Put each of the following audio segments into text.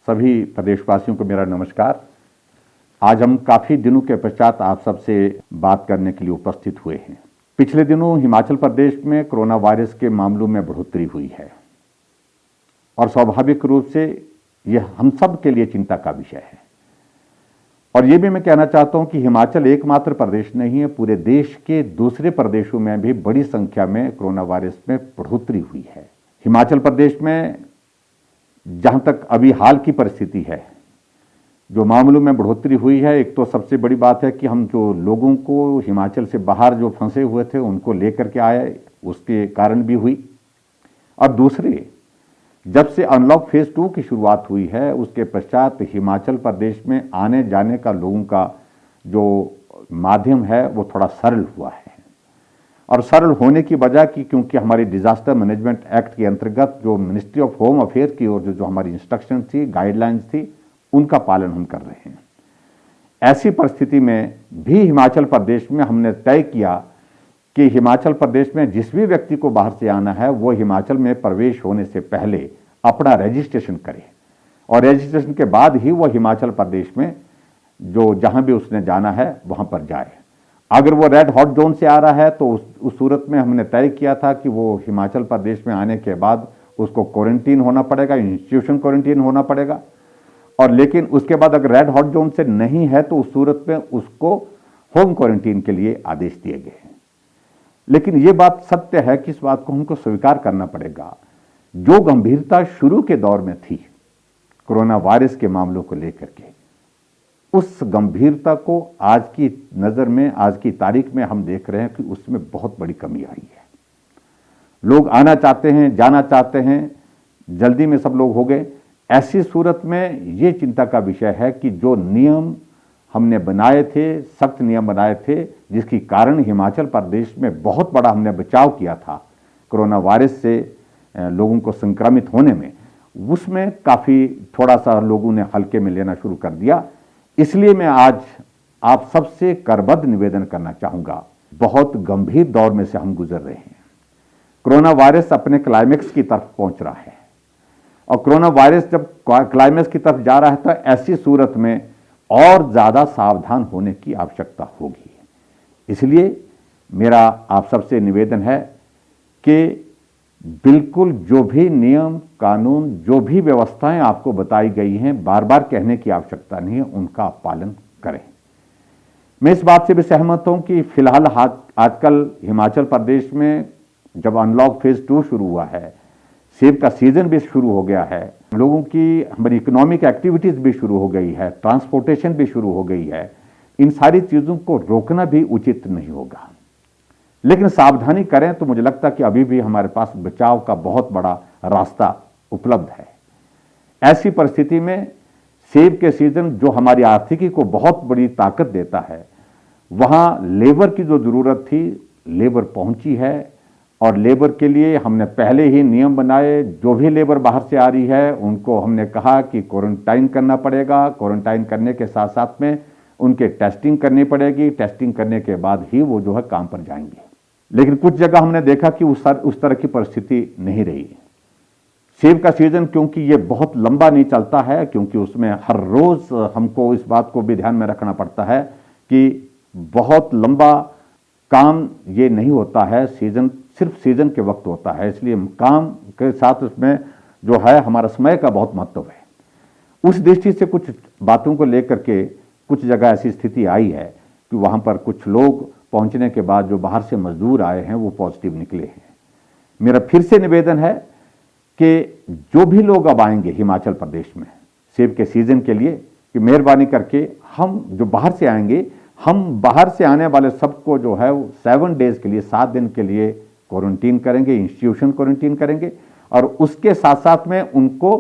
सभी प्रदेशवासियों को मेरा नमस्कार। आज हम काफ़ी दिनों के पश्चात आप सबसे बात करने के लिए उपस्थित हुए हैं। पिछले दिनों हिमाचल प्रदेश में कोरोना वायरस के मामलों में बढ़ोतरी हुई है और स्वाभाविक रूप से यह हम सब के लिए चिंता का विषय है। और ये भी मैं कहना चाहता हूं कि हिमाचल एकमात्र प्रदेश नहीं है, पूरे देश के दूसरे प्रदेशों में भी बड़ी संख्या में कोरोना वायरस में बढ़ोतरी हुई है। हिमाचल प्रदेश में जहां तक अभी हाल की परिस्थिति है, जो मामलों में बढ़ोतरी हुई है, एक तो सबसे बड़ी बात है कि हम जो लोगों को हिमाचल से बाहर जो फंसे हुए थे उनको लेकर के आए, उसके कारण भी हुई। और दूसरे, जब से अनलॉक फेज 2 की शुरुआत हुई है उसके पश्चात हिमाचल प्रदेश में आने जाने का लोगों का जो माध्यम है वो थोड़ा सरल हुआ है। और सरल होने की वजह की क्योंकि हमारी डिजास्टर मैनेजमेंट एक्ट के अंतर्गत जो मिनिस्ट्री ऑफ होम अफेयर की ओर जो हमारी इंस्ट्रक्शन थी, गाइडलाइंस थी, उनका पालन हम कर रहे हैं। ऐसी परिस्थिति में भी हिमाचल प्रदेश में हमने तय किया कि हिमाचल प्रदेश में जिस भी व्यक्ति को बाहर से आना है वो हिमाचल में प्रवेश होने से पहले अपना रजिस्ट्रेशन करे और रजिस्ट्रेशन के बाद ही वो हिमाचल प्रदेश में जो जहां भी उसने जाना है वहां पर जाए। अगर वो रेड हॉट जोन से आ रहा है तो उस सूरत में हमने तय किया था कि वो हिमाचल प्रदेश में आने के बाद उसको क्वारंटीन होना पड़ेगा, इंस्टीट्यूशन क्वारंटीन होना पड़ेगा। और लेकिन उसके बाद अगर रेड हॉट जोन से नहीं है तो उस सूरत में उसको होम क्वारंटीन के लिए आदेश दिए गए हैं। लेकिन यह बात सत्य है कि इस बात को हमको स्वीकार करना पड़ेगा, जो गंभीरता शुरू के दौर में थी कोरोना वायरस के मामलों को लेकर के, उस गंभीरता को आज की नजर में, आज की तारीख में हम देख रहे हैं कि उसमें बहुत बड़ी कमी आई है। लोग आना चाहते हैं, जाना चाहते हैं, जल्दी में सब लोग हो गए। ऐसी सूरत में यह चिंता का विषय है कि जो नियम हमने बनाए थे, सख्त नियम बनाए थे, जिसके कारण हिमाचल प्रदेश में बहुत बड़ा हमने बचाव किया था कोरोना वायरस से लोगों को संक्रमित होने में, उसमें काफ़ी थोड़ा सा लोगों ने हल्के में लेना शुरू कर दिया। इसलिए मैं आज आप सबसे करबद्ध निवेदन करना चाहूँगा, बहुत गंभीर दौर में से हम गुजर रहे हैं। कोरोना वायरस अपने क्लाइमेक्स की तरफ पहुँच रहा है और कोरोना वायरस जब क्लाइमेक्स की तरफ जा रहा है तो ऐसी सूरत में और ज़्यादा सावधान होने की आवश्यकता होगी। इसलिए मेरा आप सबसे निवेदन है कि बिल्कुल जो भी नियम कानून, जो भी व्यवस्थाएं आपको बताई गई हैं, बार बार कहने की आवश्यकता नहीं है, उनका आप पालन करें। मैं इस बात से भी सहमत हूं कि फिलहाल आजकल हिमाचल प्रदेश में जब अनलॉक फेज 2 शुरू हुआ है, सेब का सीजन भी शुरू हो गया है, लोगों की हमारी इकोनॉमिक एक्टिविटीज भी शुरू हो गई है, ट्रांसपोर्टेशन भी शुरू हो गई है। इन सारी चीज़ों को रोकना भी उचित नहीं होगा, लेकिन सावधानी करें तो मुझे लगता है कि अभी भी हमारे पास बचाव का बहुत बड़ा रास्ता उपलब्ध है। ऐसी परिस्थिति में सेब के सीजन जो हमारी आर्थिकी को बहुत बड़ी ताकत देता है, वहाँ लेबर की जो ज़रूरत थी, लेबर पहुंची है और लेबर के लिए हमने पहले ही नियम बनाए। जो भी लेबर बाहर से आ रही है उनको हमने कहा कि क्वारंटाइन करना पड़ेगा, क्वारंटाइन करने के साथ साथ में उनके टेस्टिंग करनी पड़ेगी, टेस्टिंग करने के बाद ही वो जो है काम पर जाएंगे। लेकिन कुछ जगह हमने देखा कि उस तरह की परिस्थिति नहीं रही। सेब का सीजन क्योंकि ये बहुत लंबा नहीं चलता है, क्योंकि उसमें हर रोज हमको इस बात को भी ध्यान में रखना पड़ता है कि बहुत लंबा काम ये नहीं होता है, सीजन सिर्फ सीजन के वक्त होता है। इसलिए काम के साथ उसमें जो है हमारा समय का बहुत महत्व है। उस दृष्टि से कुछ बातों को लेकर के कुछ जगह ऐसी स्थिति आई है कि वहाँ पर कुछ लोग पहुँचने के बाद जो बाहर से मजदूर आए हैं वो पॉजिटिव निकले हैं। मेरा फिर से निवेदन है कि जो भी लोग अब आएंगे हिमाचल प्रदेश में सेब के सीजन के लिए, कि मेहरबानी करके हम जो बाहर से आएंगे, हम बाहर से आने वाले सबको जो है 7 डेज के लिए, 7 दिन के लिए क्वारंटीन करेंगे, इंस्टीट्यूशन क्वारंटीन करेंगे और उसके साथ साथ में उनको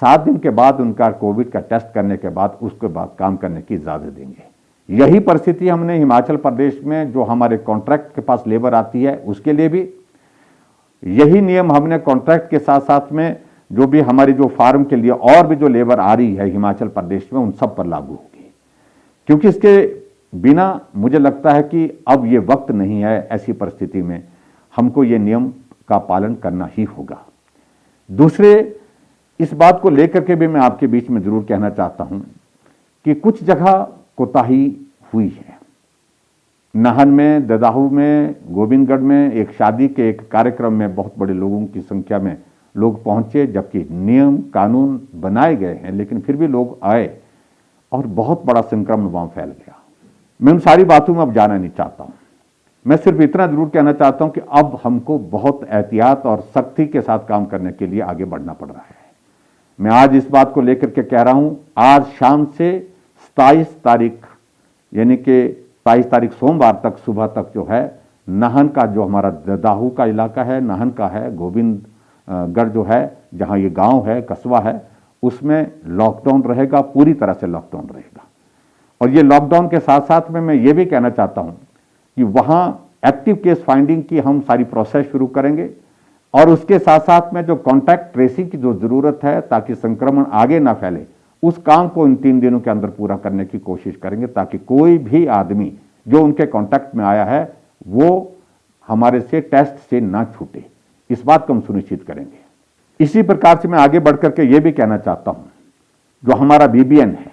7 दिन के बाद उनका कोविड का टेस्ट करने के बाद उसके बाद काम करने की इजाज़त देंगे। यही परिस्थिति हमने हिमाचल प्रदेश में जो हमारे कॉन्ट्रैक्ट के पास लेबर आती है उसके लिए भी यही नियम हमने कॉन्ट्रैक्ट के साथ साथ में जो भी हमारी जो फार्म के लिए और भी जो लेबर आ रही है हिमाचल प्रदेश में उन सब पर लागू होगी। क्योंकि इसके बिना मुझे लगता है कि अब ये वक्त नहीं है, ऐसी परिस्थिति में हमको ये नियम का पालन करना ही होगा। दूसरे, इस बात को लेकर के भी मैं आपके बीच में जरूर कहना चाहता हूं कि कुछ जगह कोताही हुई है। नाहन में, ददाहू में, गोविंदगढ़ में एक शादी के एक कार्यक्रम में बहुत बड़े लोगों की संख्या में लोग पहुंचे, जबकि नियम कानून बनाए गए हैं, लेकिन फिर भी लोग आए और बहुत बड़ा संक्रमण वहां फैल गया। मैं उन सारी बातों में अब जाना नहीं चाहता हूं। मैं सिर्फ इतना जरूर कहना चाहता हूं कि अब हमको बहुत एहतियात और सख्ती के साथ काम करने के लिए आगे बढ़ना पड़ रहा है। मैं आज इस बात को लेकर के कह रहा हूं, आज शाम से 27 तारीख यानी कि 27 तारीख सोमवार तक सुबह तक जो है नाहन का, जो हमारा ददाहू का इलाका है, नाहन का है, गोविंदगढ़ जो है, जहां ये गांव है, कस्बा है, उसमें लॉकडाउन रहेगा, पूरी तरह से लॉकडाउन रहेगा। और ये लॉकडाउन के साथ साथ में मैं ये भी कहना चाहता हूं कि वहां एक्टिव केस फाइंडिंग की हम सारी प्रोसेस शुरू करेंगे और उसके साथ साथ में जो कॉन्टैक्ट ट्रेसिंग की जो जरूरत है ताकि संक्रमण आगे ना फैले, उस काम को इन 3 दिनों के अंदर पूरा करने की कोशिश करेंगे, ताकि कोई भी आदमी जो उनके कॉन्टैक्ट में आया है वो हमारे से टेस्ट से ना छूटे। इस बात को हम सुनिश्चित करेंगे। इसी प्रकार से मैं आगे बढ़कर के ये भी कहना चाहता हूं, जो हमारा बीबीएन है,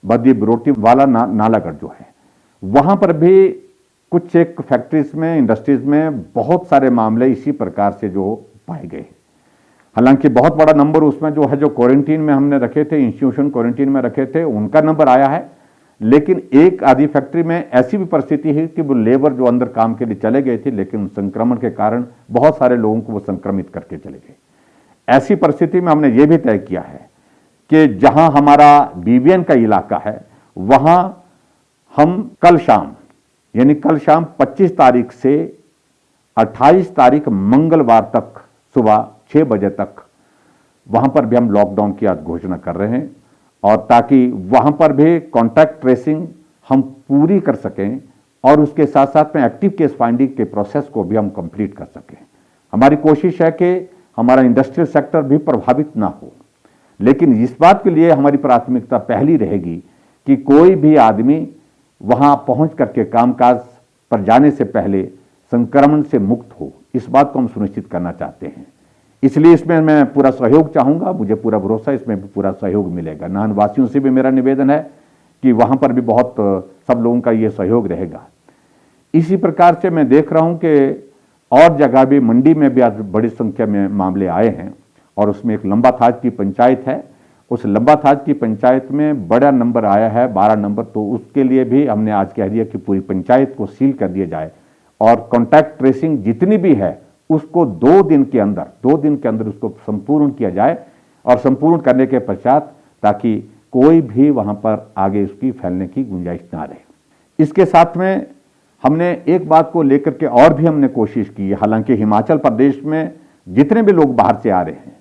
बद्दी बरोटी वाला नालागढ़ जो है, वहां पर भी कुछ एक फैक्ट्रीज में, इंडस्ट्रीज में बहुत सारे मामले इसी प्रकार से जो पाए गए। हालांकि बहुत बड़ा नंबर उसमें जो है, जो क्वारंटीन में हमने रखे थे, इंस्टीट्यूशन क्वारंटीन में रखे थे, उनका नंबर आया है। लेकिन एक आधी फैक्ट्री में ऐसी भी परिस्थिति है कि वो लेबर जो अंदर काम के लिए चले गए थे, लेकिन संक्रमण के कारण बहुत सारे लोगों को वो संक्रमित करके चले गए। ऐसी परिस्थिति में हमने ये भी तय किया है कि जहां हमारा बीबीएन का इलाका है, वहां हम कल शाम यानी कल शाम 25 तारीख से 28 तारीख मंगलवार तक सुबह 6 बजे तक वहां पर भी हम लॉकडाउन की आज घोषणा कर रहे हैं, और ताकि वहां पर भी कॉन्टैक्ट ट्रेसिंग हम पूरी कर सकें और उसके साथ साथ में एक्टिव केस फाइंडिंग के प्रोसेस को भी हम कंप्लीट कर सकें। हमारी कोशिश है कि हमारा इंडस्ट्रियल सेक्टर भी प्रभावित ना हो, लेकिन इस बात के लिए हमारी प्राथमिकता पहली रहेगी कि कोई भी आदमी वहां पहुंच करके कामकाज पर जाने से पहले संक्रमण से मुक्त हो। इस बात को हम सुनिश्चित करना चाहते हैं। इसलिए इसमें मैं पूरा सहयोग चाहूंगा, मुझे पूरा भरोसा इसमें भी पूरा सहयोग मिलेगा। नाहन वासियों से भी मेरा निवेदन है कि वहां पर भी बहुत सब लोगों का ये सहयोग रहेगा। इसी प्रकार से मैं देख रहा हूं कि और जगह भी, मंडी में भी आज बड़ी संख्या में मामले आए हैं, और उसमें एक लंबा थाज की पंचायत है, उस लंबा थाज की पंचायत में बड़ा नंबर आया है, 12 नंबर। तो उसके लिए भी हमने आज कह दिया कि पूरी पंचायत को सील कर दिया जाए और कॉन्टैक्ट ट्रेसिंग जितनी भी है उसको 2 दिन के अंदर उसको संपूर्ण किया जाए, और संपूर्ण करने के पश्चात ताकि कोई भी वहां पर आगे उसकी फैलने की गुंजाइश ना रहे। इसके साथ में हमने एक बात को लेकर के और भी हमने कोशिश की है। हालांकि हिमाचल प्रदेश में जितने भी लोग बाहर से आ रहे हैं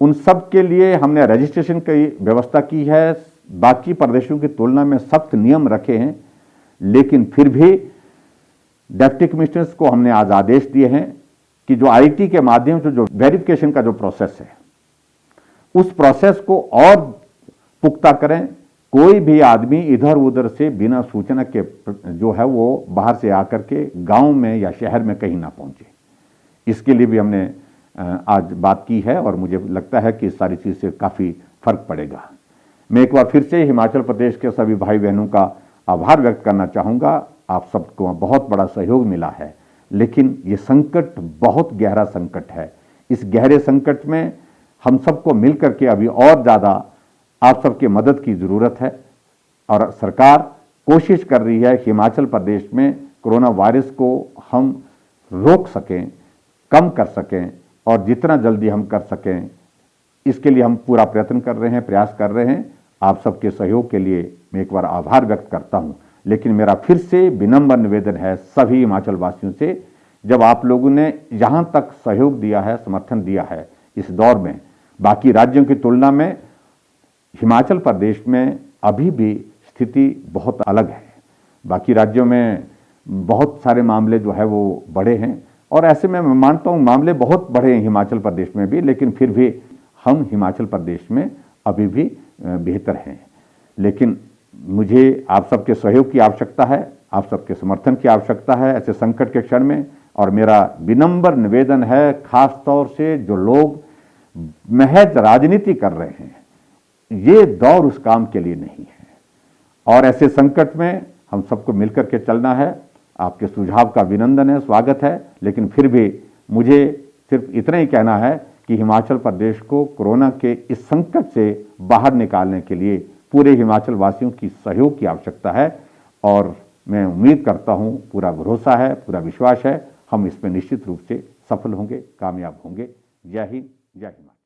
उन सब के लिए हमने रजिस्ट्रेशन की व्यवस्था की है, बाकी प्रदेशों की तुलना में सख्त नियम रखे हैं, लेकिन फिर भी डिप्टी कमिश्नर्स को हमने आज आदेश दिए हैं कि जो आईटी के माध्यम से जो वेरिफिकेशन का जो प्रोसेस है, उस प्रोसेस को और पुख्ता करें। कोई भी आदमी इधर उधर से बिना सूचना के जो है वो बाहर से आकर के गांव में या शहर में कहीं ना पहुंचे। इसके लिए भी हमने आज बात की है, और मुझे लगता है कि इस सारी चीज से काफी फर्क पड़ेगा। मैं एक बार फिर से हिमाचल प्रदेश के सभी भाई बहनों का आभार व्यक्त करना चाहूंगा। आप सबको बहुत बड़ा सहयोग मिला है, लेकिन ये संकट बहुत गहरा संकट है। इस गहरे संकट में हम सबको मिलकर के अभी और ज्यादा आप सबकी मदद की जरूरत है, और सरकार कोशिश कर रही है हिमाचल प्रदेश में कोरोना वायरस को हम रोक सकें, कम कर सकें, और जितना जल्दी हम कर सकें इसके लिए हम पूरा प्रयत्न कर रहे हैं, प्रयास कर रहे हैं। आप सबके सहयोग के लिए मैं एक बार आभार व्यक्त करता हूं, लेकिन मेरा फिर से विनम्र निवेदन है सभी हिमाचल वासियों से, जब आप लोगों ने यहां तक सहयोग दिया है, समर्थन दिया है इस दौर में, बाकी राज्यों की तुलना में हिमाचल प्रदेश में अभी भी स्थिति बहुत अलग है। बाकी राज्यों में बहुत सारे मामले जो है वो बड़े हैं, और ऐसे में मैं मानता हूं मामले बहुत बड़े हैं हिमाचल प्रदेश में भी, लेकिन फिर भी हम हिमाचल प्रदेश में अभी भी बेहतर हैं। लेकिन मुझे आप सबके सहयोग की आवश्यकता है, आप सबके समर्थन की आवश्यकता है ऐसे संकट के क्षण में। और मेरा विनम्र निवेदन है, खास तौर से जो लोग महज राजनीति कर रहे हैं, ये दौर उस काम के लिए नहीं है। और ऐसे संकट में हम सबको मिलकर के चलना है। आपके सुझाव का अभिनंदन है, स्वागत है, लेकिन फिर भी मुझे सिर्फ इतना ही कहना है कि हिमाचल प्रदेश को कोरोना के इस संकट से बाहर निकालने के लिए पूरे हिमाचल वासियों की सहयोग की आवश्यकता है। और मैं उम्मीद करता हूं, पूरा भरोसा है, पूरा विश्वास है, हम इसमें निश्चित रूप से सफल होंगे, कामयाब होंगे। जय हिंद, जय हिमाचल।